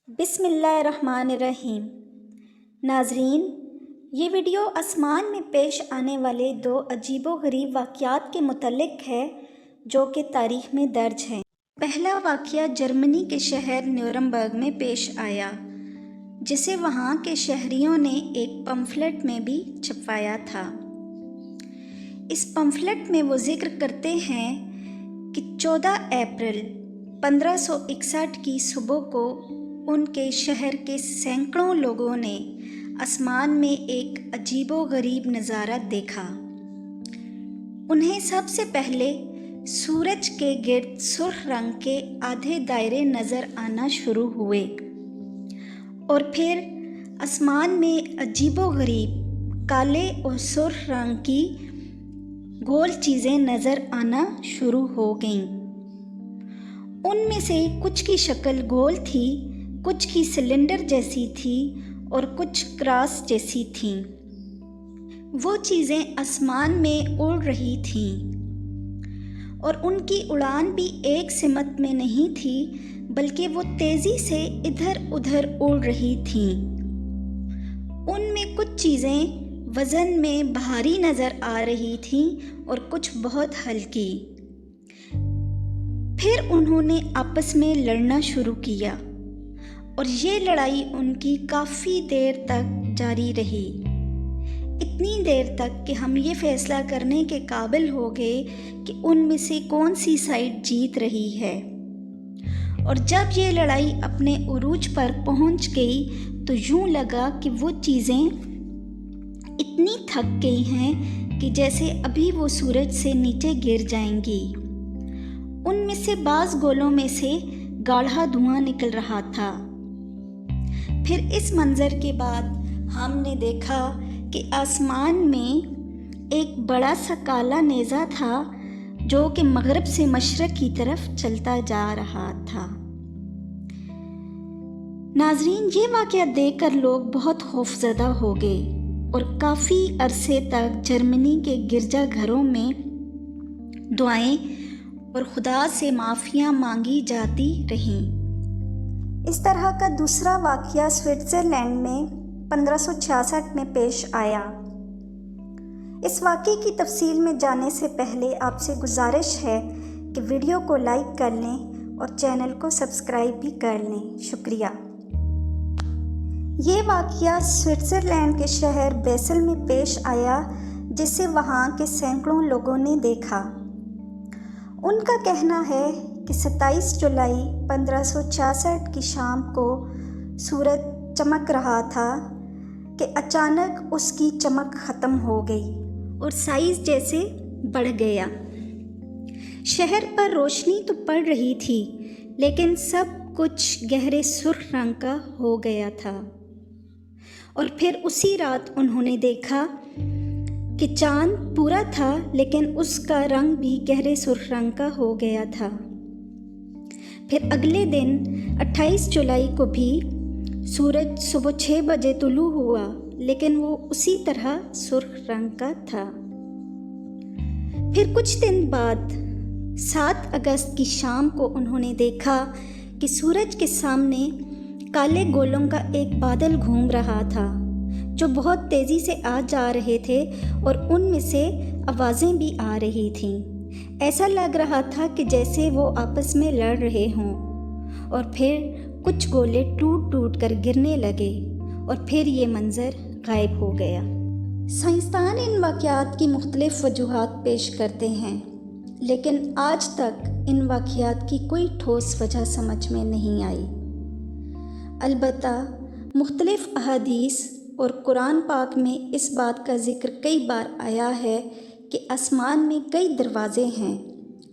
بسم اللہ الرحمن الرحیم۔ ناظرین، یہ ویڈیو آسمان میں پیش آنے والے دو عجیب و غریب واقعات کے متعلق ہے جو کہ تاریخ میں درج ہیں۔ پہلا واقعہ جرمنی کے شہر نیورمبرگ میں پیش آیا، جسے وہاں کے شہریوں نے ایک پمفلٹ میں بھی چھپوایا تھا۔ اس پمفلٹ میں وہ ذکر کرتے ہیں کہ 14 اپریل 1561 کی صبح کو ان کے شہر کے سینکڑوں لوگوں نے آسمان میں ایک عجیب و غریب نظارہ دیکھا۔ انہیں سب سے پہلے سورج کے گرد سرخ رنگ کے آدھے دائرے نظر آنا شروع ہوئے، اور پھر آسمان میں عجیب و غریب کالے اور سرخ رنگ کی گول چیزیں نظر آنا شروع ہو گئیں۔ ان میں سے کچھ کی شکل گول تھی، کچھ کی سلنڈر جیسی تھی اور کچھ کراس جیسی تھیں۔ وہ چیزیں آسمان میں اڑ رہی تھیں، اور ان کی اڑان بھی ایک سمت میں نہیں تھی، بلکہ وہ تیزی سے ادھر ادھر اڑ رہی تھیں۔ ان میں کچھ چیزیں وزن میں بھاری نظر آ رہی تھیں اور کچھ بہت ہلکی۔ پھر انہوں نے آپس میں لڑنا شروع کیا، اور یہ لڑائی ان کی کافی دیر تک جاری رہی، اتنی دیر تک کہ ہم یہ فیصلہ کرنے کے قابل ہو گئے کہ ان میں سے کون سی سائڈ جیت رہی ہے۔ اور جب یہ لڑائی اپنے عروج پر پہنچ گئی تو یوں لگا کہ وہ چیزیں اتنی تھک گئی ہیں کہ جیسے ابھی وہ سورج سے نیچے گر جائیں گی۔ ان میں سے بعض گولوں میں سے گاڑھا دھواں نکل رہا تھا۔ پھر اس منظر کے بعد ہم نے دیکھا کہ آسمان میں ایک بڑا سا کالا نیزہ تھا جو کہ مغرب سے مشرق کی طرف چلتا جا رہا تھا۔ ناظرین، یہ واقعہ دیکھ کر لوگ بہت خوفزدہ ہو گئے، اور کافی عرصے تک جرمنی کے گرجا گھروں میں دعائیں اور خدا سے معافیاں مانگی جاتی رہیں۔ اس طرح کا دوسرا واقعہ سوئٹزرلینڈ میں 1566 میں پیش آیا۔ اس واقعے کی تفصیل میں جانے سے پہلے آپ سے گزارش ہے کہ ویڈیو کو لائک کر لیں اور چینل کو سبسکرائب بھی کر لیں۔ شکریہ۔ یہ واقعہ سوئٹزرلینڈ کے شہر بیسل میں پیش آیا، جسے وہاں کے سینکڑوں لوگوں نے دیکھا۔ ان کا کہنا ہے کہ 27 جولائی 1566 کی شام کو سورج چمک رہا تھا کہ اچانک اس کی چمک ختم ہو گئی اور سائز جیسے بڑھ گیا۔ شہر پر روشنی تو پڑ رہی تھی، لیکن سب کچھ گہرے سرخ رنگ کا ہو گیا تھا۔ اور پھر اسی رات انہوں نے دیکھا کہ چاند پورا تھا، لیکن اس کا رنگ بھی گہرے سرخ رنگ کا ہو گیا تھا۔ پھر اگلے دن 28 جولائی کو بھی سورج صبح 6 بجے طلوع ہوا، لیکن وہ اسی طرح سرخ رنگ کا تھا۔ پھر کچھ دن بعد 7 اگست کی شام کو انہوں نے دیکھا کہ سورج کے سامنے کالے گولوں کا ایک بادل گھوم رہا تھا جو بہت تیزی سے آ جا رہے تھے، اور ان میں سے آوازیں بھی آ رہی تھیں۔ ایسا لگ رہا تھا کہ جیسے وہ آپس میں لڑ رہے ہوں، اور پھر کچھ گولے ٹوٹ ٹوٹ کر گرنے لگے، اور پھر یہ منظر غائب ہو گیا۔ سائنسدان ان واقعات کی مختلف وجوہات پیش کرتے ہیں، لیکن آج تک ان واقعات کی کوئی ٹھوس وجہ سمجھ میں نہیں آئی۔ البتہ مختلف احادیث اور قرآن پاک میں اس بات کا ذکر کئی بار آیا ہے کہ آسمان میں کئی دروازے ہیں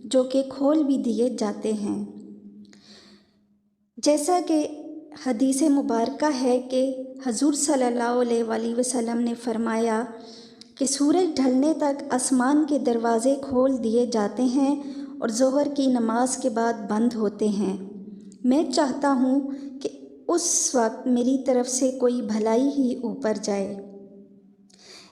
جو کہ کھول بھی دیے جاتے ہیں، جیسا کہ حدیث مبارکہ ہے کہ حضور صلی اللہ علیہ وآلہ وسلم نے فرمایا کہ سورج ڈھلنے تک آسمان کے دروازے کھول دیے جاتے ہیں اور ظہر کی نماز کے بعد بند ہوتے ہیں۔ میں چاہتا ہوں کہ اس وقت میری طرف سے کوئی بھلائی ہی اوپر جائے۔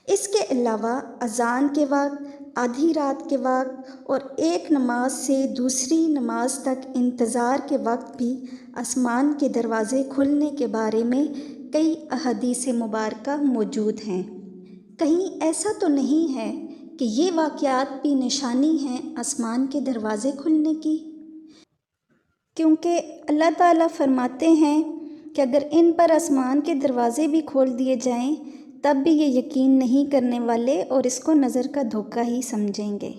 اس کے علاوہ اذان کے وقت، آدھی رات کے وقت اور ایک نماز سے دوسری نماز تک انتظار کے وقت بھی آسمان کے دروازے کھلنے کے بارے میں کئی احادیث مبارکہ موجود ہیں۔ کہیں ایسا تو نہیں ہے کہ یہ واقعات بھی نشانی ہیں آسمان کے دروازے کھلنے کی؟ کیونکہ اللہ تعالیٰ فرماتے ہیں کہ اگر ان پر آسمان کے دروازے بھی کھول دیے جائیں تب بھی یہ یقین نہیں کرنے والے اور اس کو نظر کا دھوکہ ہی سمجھیں گے۔